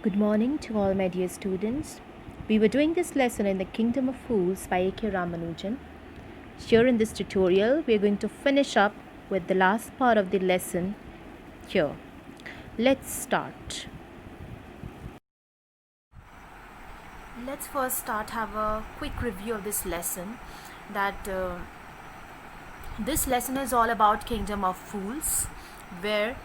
Good morning to all my dear students. We were doing this lesson in the Kingdom of Fools by A.K. Ramanujan. Here in this tutorial, we are going to finish up with the last part of the lesson here. Let's start. Let's first have a quick review of this lesson. This lesson is all about Kingdom of Fools, where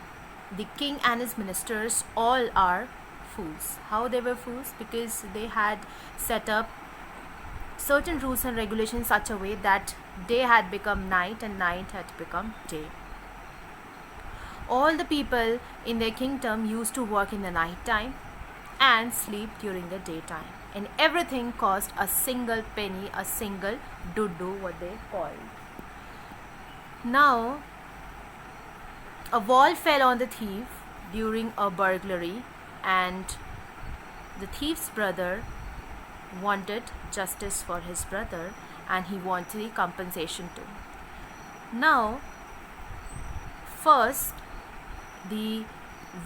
the king and his ministers all are fools. How they were fools? Because they had set up certain rules and regulations in such a way that day had become night and night had become day. All the people in their kingdom used to work in the night time and sleep during the daytime, and everything cost a single penny, a single dudu, what they called. Now, a wall fell on the thief during a burglary, and the thief's brother wanted justice for his brother, and he wanted the compensation too. Now, first, the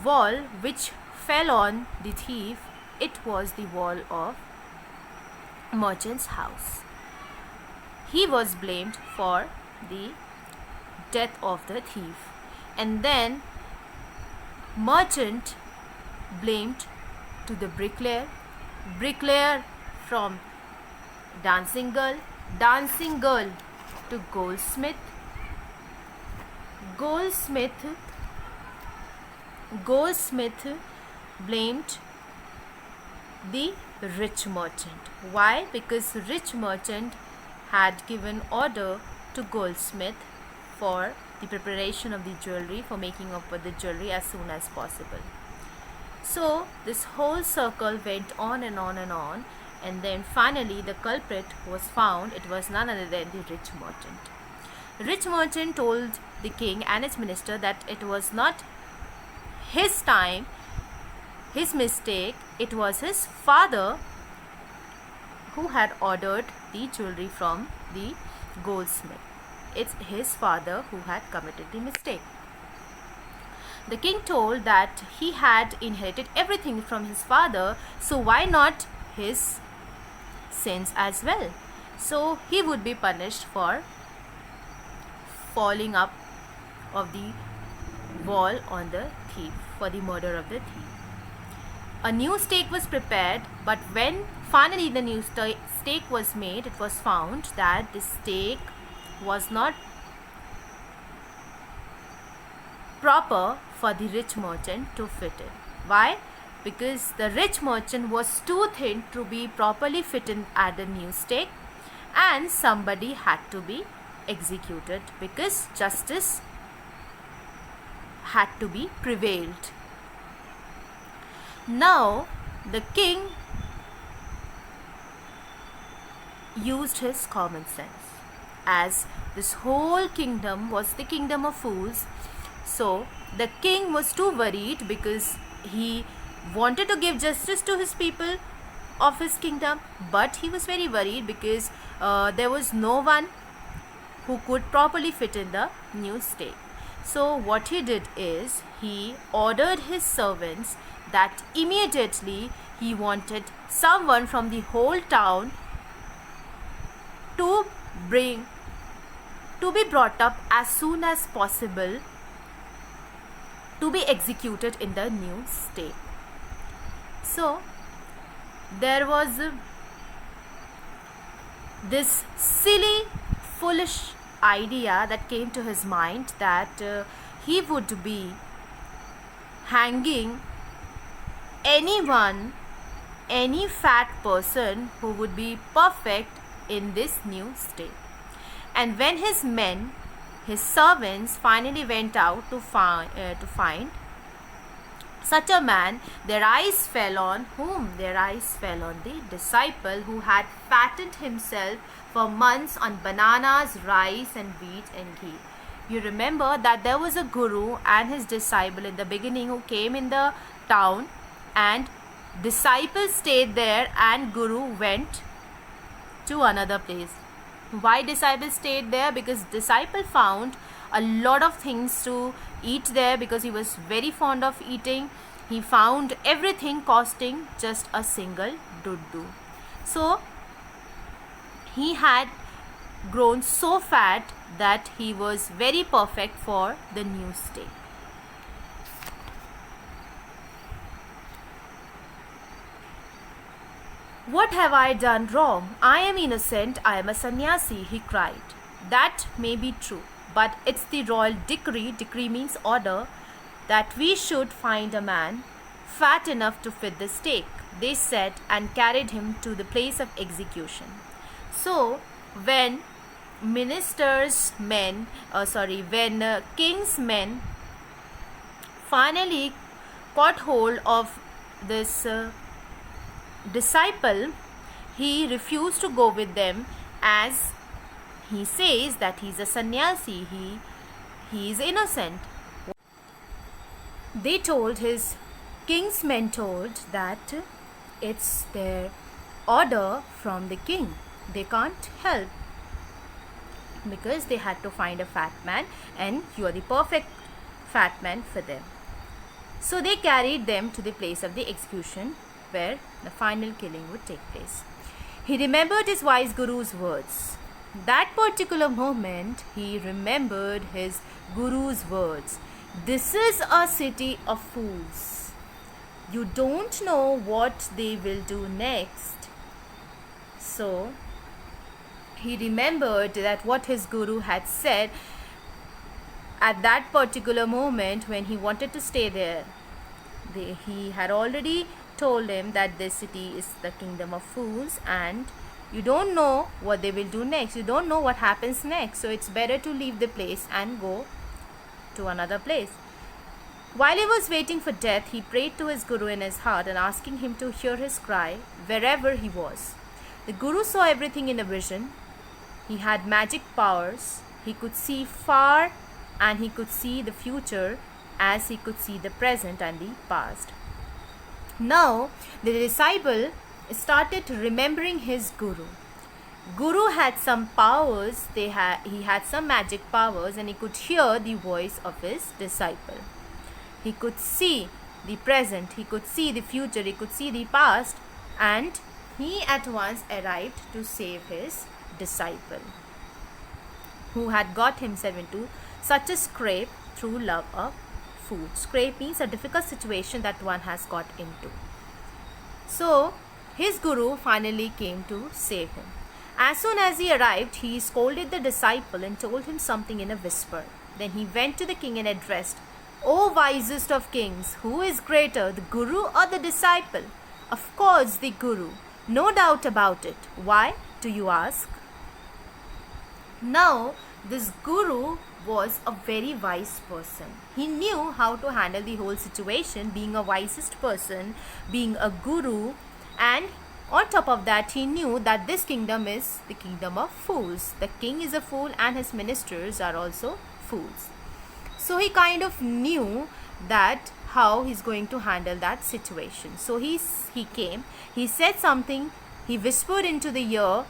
wall which fell on the thief, it was the wall of merchant's house. He was blamed for the death of the thief, and then merchant blamed to the bricklayer from dancing girl to goldsmith blamed the rich merchant. Why? Because rich merchant had given order to goldsmith for the preparation of the jewelry, for making up with the jewelry as soon as possible. So this whole circle went on and on and on, and then finally the culprit was found. It was none other than the rich merchant. Rich merchant told the king and his minister that it was not his time, his mistake, it was his father who had ordered the jewelry from the goldsmith. It's his father who had committed the mistake. The king told that he had inherited everything from his father, so why not his sins as well? So he would be punished for falling up of the wall on the thief, for the murder of the thief. A new stake was prepared, but when finally the new stake was made, it was found that the stake was not proper for the rich merchant to fit in. Why? Because the rich merchant was too thin to be properly fitted at the new stake, and somebody had to be executed because justice had to be prevailed. Now the king used his common sense, as this whole kingdom was the kingdom of fools. So the king was too worried because he wanted to give justice to his people of his kingdom, but he was very worried because there was no one who could properly fit in the new stake. So what he did is he ordered his servants that immediately he wanted someone from the whole town to be brought up as soon as possible to be executed in the new stake. So there was this silly, foolish idea that came to his mind that he would be hanging any fat person who would be perfect in this new stake. And when his men, his servants, finally went out to find such a man, their eyes fell on whom? Their eyes fell on the disciple who had fattened himself for months on bananas, rice and wheat and ghee. You remember that there was a guru and his disciple in the beginning who came in the town, and disciple stayed there and guru went to another place. Why disciple stayed there? Because disciple found a lot of things to eat there, because he was very fond of eating. he found everything costing just a single duddu. So he had grown so fat that he was very perfect for the new state. What have I done wrong? I am innocent, I am a sannyasi, he cried. That may be true, but it's the royal decree, decree means order, that we should find a man fat enough to fit the stake, they said, and carried him to the place of execution. So, when king's men finally caught hold of this disciple, he refused to go with them, as he says that he's a sannyasi, he is innocent. They told his king's men told that it's their order from the king. They can't help because they had to find a fat man, and you are the perfect fat man for them. So they carried them to the place of the execution where the final killing would take place. He remembered his wise guru's words. That particular moment, he remembered his guru's words. This is a city of fools. You don't know what they will do next. So, he remembered that what his guru had said at that particular moment when he wanted to stay there. He had already told him that this city is the kingdom of fools, and you don't know what they will do next. You don't know what happens next. So it's better to leave the place and go to another place. While he was waiting for death, he prayed to his guru in his heart and asking him to hear his cry wherever he was. The guru saw everything in a vision. He had magic powers. He could see far, and he could see the future as he could see the present and the past. Now, the disciple started remembering his guru. Guru had some powers, he had some magic powers, and he could hear the voice of his disciple. He could see the present, he could see the future, he could see the past, and he at once arrived to save his disciple, who had got himself into such a scrape through love of food. Scrape means a difficult situation that one has got into. So, his guru finally came to save him. As soon as he arrived, he scolded the disciple and told him something in a whisper. Then he went to the king and addressed, "O wisest of kings, who is greater, the guru or the disciple?" "Of course, the guru. No doubt about it. Why, do you ask?" Now, this guru was a very wise person. He knew how to handle the whole situation, being a wisest person, being a guru, and on top of that, he knew that this kingdom is the kingdom of fools. The king is a fool and his ministers are also fools. So he kind of knew that how he's going to handle that situation. So he came, he said something, he whispered into the ear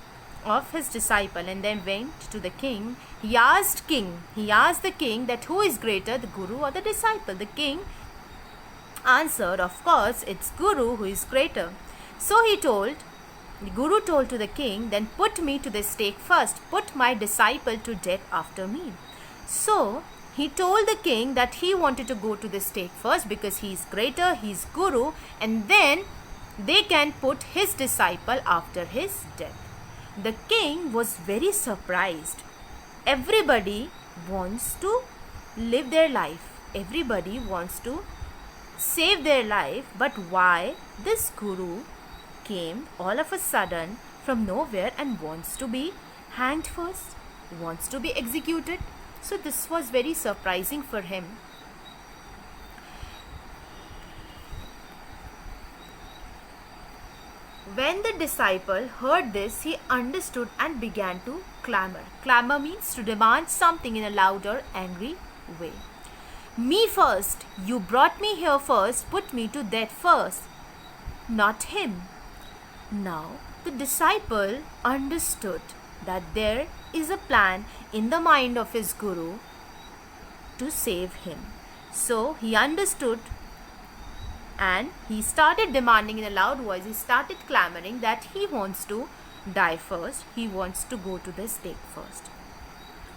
of his disciple and then went to the king. He asked the king that who is greater, the guru or the disciple? The king answered, "Of course, it's guru who is greater." So the guru told to the king, "Then put me to the stake first. Put my disciple to death after me." So he told the king that he wanted to go to the stake first because he is greater, he is guru, and then they can put his disciple after his death. The king was very surprised. Everybody wants to live their life. Everybody wants to save their life. But why this guru came all of a sudden from nowhere and wants to be hanged first, wants to be executed? So this was very surprising for him. When the disciple heard this, he understood and began to clamor. Clamor means to demand something in a louder, angry way. "Me first! You brought me here first, put me to death first, not him." Now the disciple understood that there is a plan in the mind of his guru to save him. So he understood And he started demanding in a loud voice, he started clamoring that he wants to die first, he wants to go to the stake first.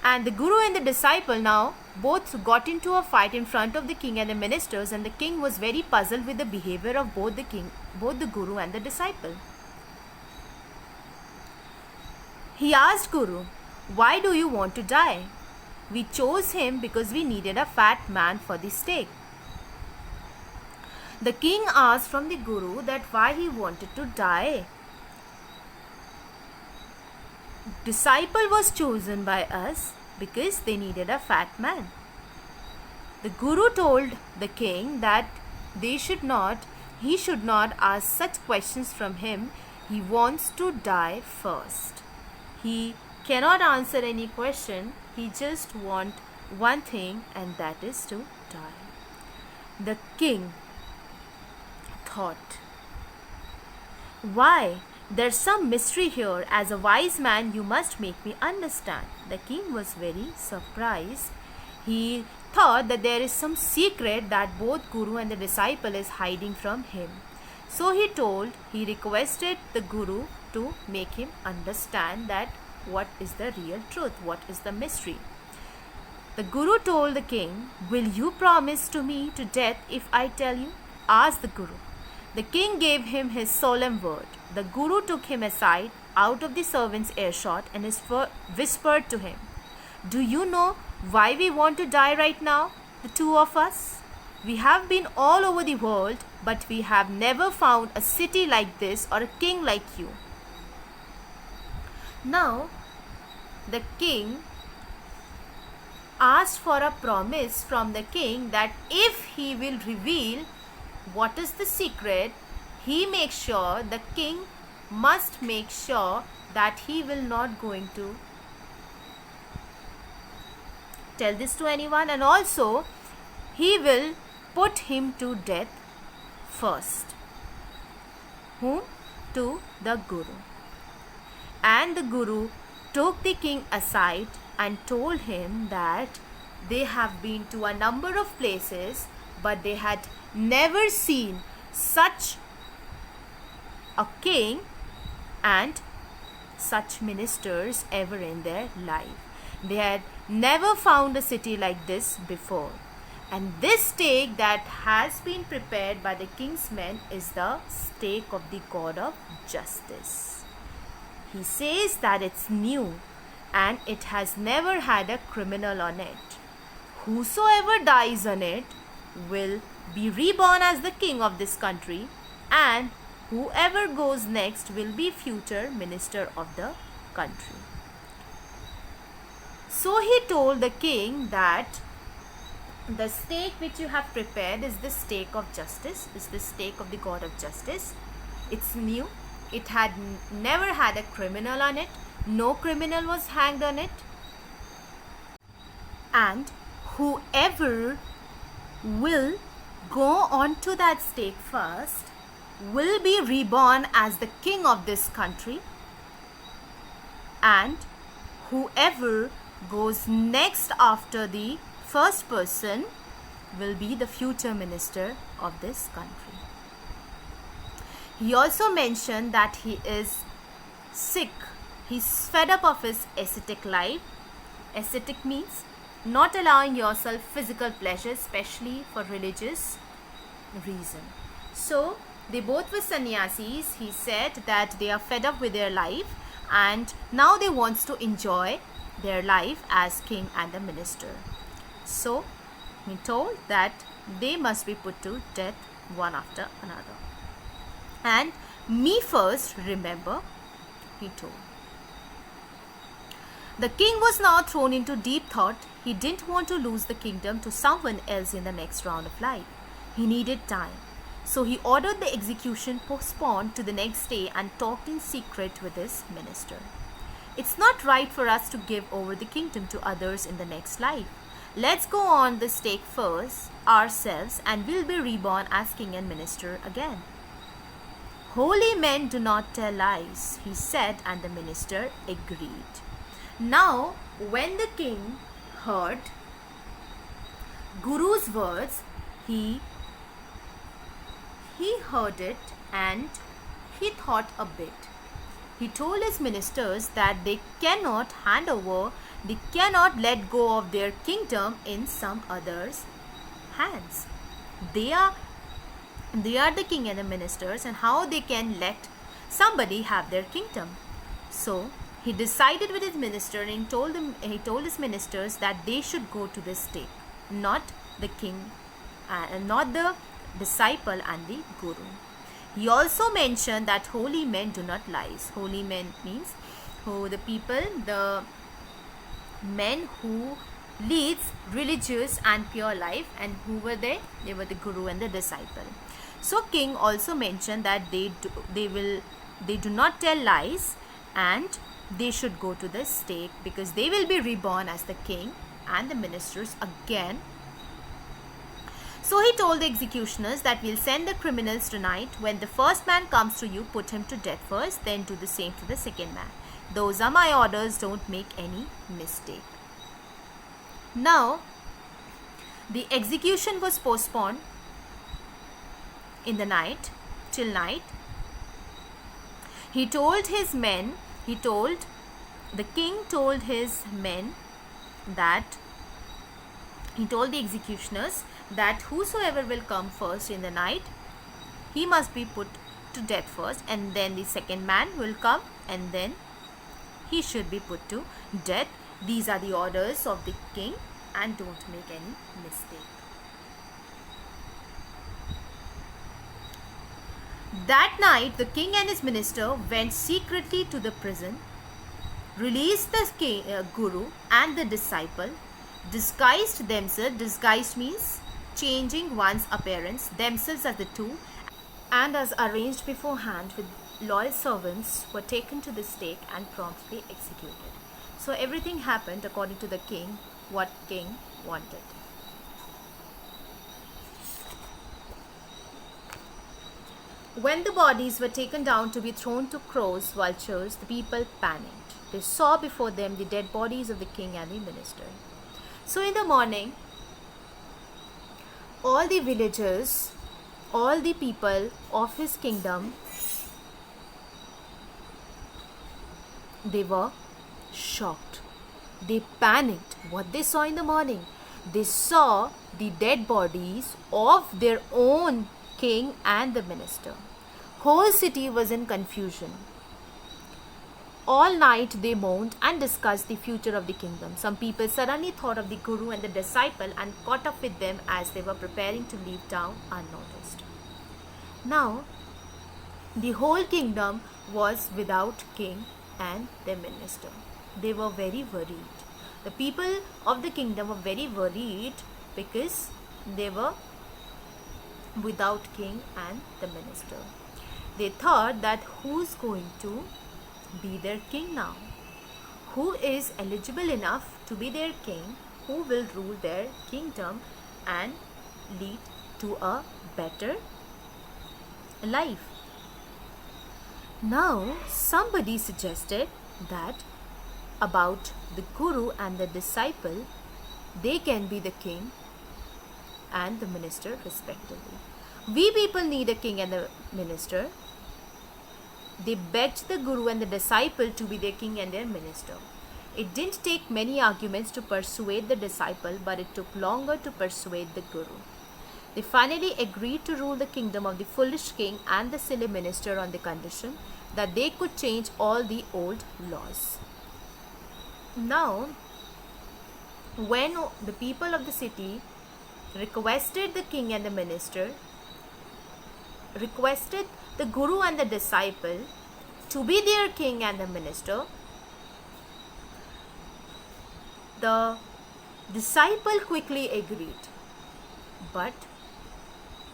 And the guru and the disciple now both got into a fight in front of the king and the ministers, and the king was very puzzled with the behavior of both the guru and the disciple. He asked Guru, "Why do you want to die?" "We chose him because we needed a fat man for the stake." The king asked from the Guru that why he wanted to die. "Disciple was chosen by us because they needed a fat man." The Guru told the king that he should not ask such questions from him. He wants to die first. He cannot answer any question. He just wants one thing, and that is to die. The king thought, "Why? There's some mystery here. As a wise man, you must make me understand." The king was very surprised. He thought that there is some secret that both Guru and the disciple is hiding from him. So he requested the Guru to make him understand that what is the real truth, what is the mystery. The Guru told the king, "Will you promise to me to death if I tell you?" asked the Guru. The king gave him his solemn word. The Guru took him aside out of the servant's earshot and whispered to him, "Do you know why we want to die right now, the two of us? We have been all over the world, but we have never found a city like this or a king like you." Now, the king asked for a promise from the king that if he will reveal what is the secret, the king must make sure that he will not going to tell this to anyone, and also he will put him to death first. Whom? To the Guru. And the Guru took the king aside and told him that they have been to a number of places, but they had never seen such a king and such ministers ever in their life. They had never found a city like this before. And this stake that has been prepared by the king's men is the stake of the God of justice. He says that it's new and it has never had a criminal on it. Whosoever dies on it will be reborn as the king of this country, and whoever goes next will be future minister of the country. So he told the king that the stake which you have prepared is the stake of justice, is the stake of the God of justice. It's new. It had never had a criminal on it. No criminal was hanged on it. And whoever will go on to that stake first will be reborn as the king of this country, and whoever goes next after the first person will be the future minister of this country. He also mentioned that he is sick. He's fed up of his ascetic life. Ascetic means not allowing yourself physical pleasure, especially for religious reason. So they both were sannyasis. He said that they are fed up with their life and now they want to enjoy their life as king and a minister. So he told that they must be put to death one after another. And me first, remember, he told. The king was now thrown into deep thought. He didn't want to lose the kingdom to someone else in the next round of life. He needed time. So he ordered the execution postponed to the next day and talked in secret with his minister. It's not right for us to give over the kingdom to others in the next life. Let's go on the stake first ourselves and we'll be reborn as king and minister again. Holy men do not tell lies, he said, and the minister agreed. Now, when the king heard Guru's words, he he heard it and he thought a bit. He told his ministers that they cannot they cannot let go of their kingdom in some others' hands. They are they are the king and the ministers, and how they can let somebody have their kingdom. So he decided with his minister, and he told his ministers that they should go to the stake, not the king, not the disciple and the guru. He also mentioned that holy men do not lie. Holy men means the men who leads religious and pure life. And who were they? They were the guru and the disciple. So king also mentioned that they do not tell lies, and they should go to the stake, because they will be reborn as the king and the ministers again. So he told the executioners that we'll send the criminals tonight. When the first man comes to you, put him to death first, then do the same to the second man. Those are my orders, don't make any mistake. Now, the execution was postponed in the night, till night. The king told his men that, he told the executioners that whosoever will come first in the night, he must be put to death first, and then the second man will come, and then he should be put to death. These are the orders of the king, and don't make any mistake. That night, the king and his minister went secretly to the prison, released the guru and the disciple, disguised themselves. Disguised means changing one's appearance, themselves as the two, and as arranged beforehand with loyal servants, were taken to the stake and promptly executed. So everything happened according to the king, what king wanted. When the bodies were taken down to be thrown to crows, vultures, the people panicked. They saw before them the dead bodies of the king and the minister. So in the morning, all the villagers, all the people of his kingdom, they were shocked. They panicked. What they saw in the morning? They saw the dead bodies of their own king and the minister. Whole city was in confusion. All night they mourned and discussed the future of the kingdom. Some people suddenly thought of the guru and the disciple and caught up with them as they were preparing to leave town unnoticed. Now, the whole kingdom was without king and their minister. They were very worried. The people of the kingdom were very worried because they were without king and the minister. They thought that who's going to be their king now? Who is eligible enough to be their king? Who will rule their kingdom and lead to a better life? Now, somebody suggested that about the guru and the disciple, they can be the king and the minister respectively. We people need a king and a minister. They begged the guru and the disciple to be their king and their minister. It didn't take many arguments to persuade the disciple, but it took longer to persuade the guru. They finally agreed to rule the kingdom of the foolish king and the silly minister on the condition that they could change all the old laws. Now, when the people of the city requested the king and the minister, requested the guru and the disciple to be their king and the minister, the disciple quickly agreed. But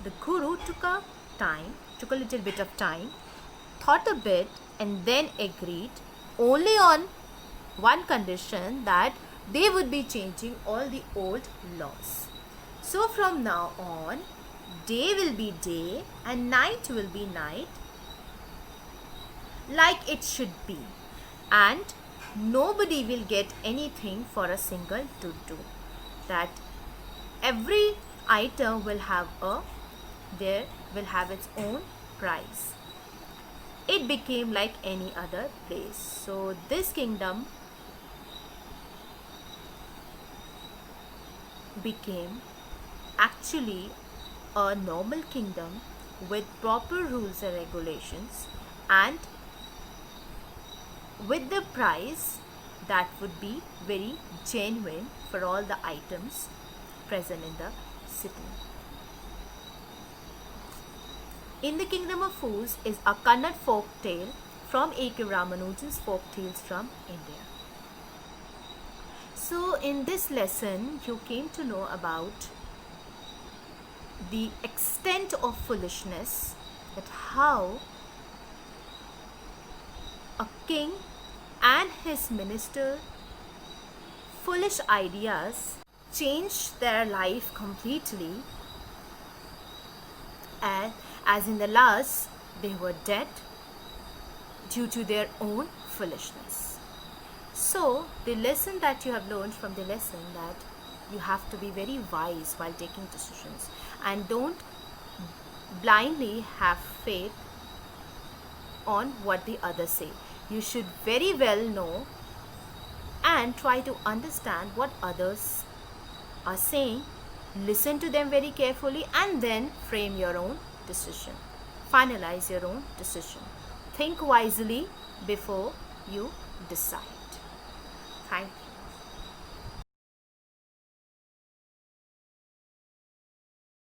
the guru took a little bit of time, thought a bit, and then agreed only on one condition, that they would be changing all the old laws. So from now on, day will be day and night will be night, like it should be, and nobody will get anything for a single to do. That every item will have a there will have its own price. It became like any other place. So this kingdom became actually a normal kingdom with proper rules and regulations, and with the price that would be very genuine for all the items present in the city. In the Kingdom of Fools is a Kannada folk tale from A.K. Ramanujan's Folk Tales from India. So in this lesson you came to know about the extent of foolishness, that how a king and his minister foolish ideas changed their life completely, and as in the last they were dead due to their own foolishness. So the lesson that you have learned from the lesson, that you have to be very wise while taking decisions and don't blindly have faith on what the others say. You should very well know and try to understand what others are saying, listen to them very carefully, and then frame your own decision. Finalize your own decision. Think wisely before you decide. Thank you.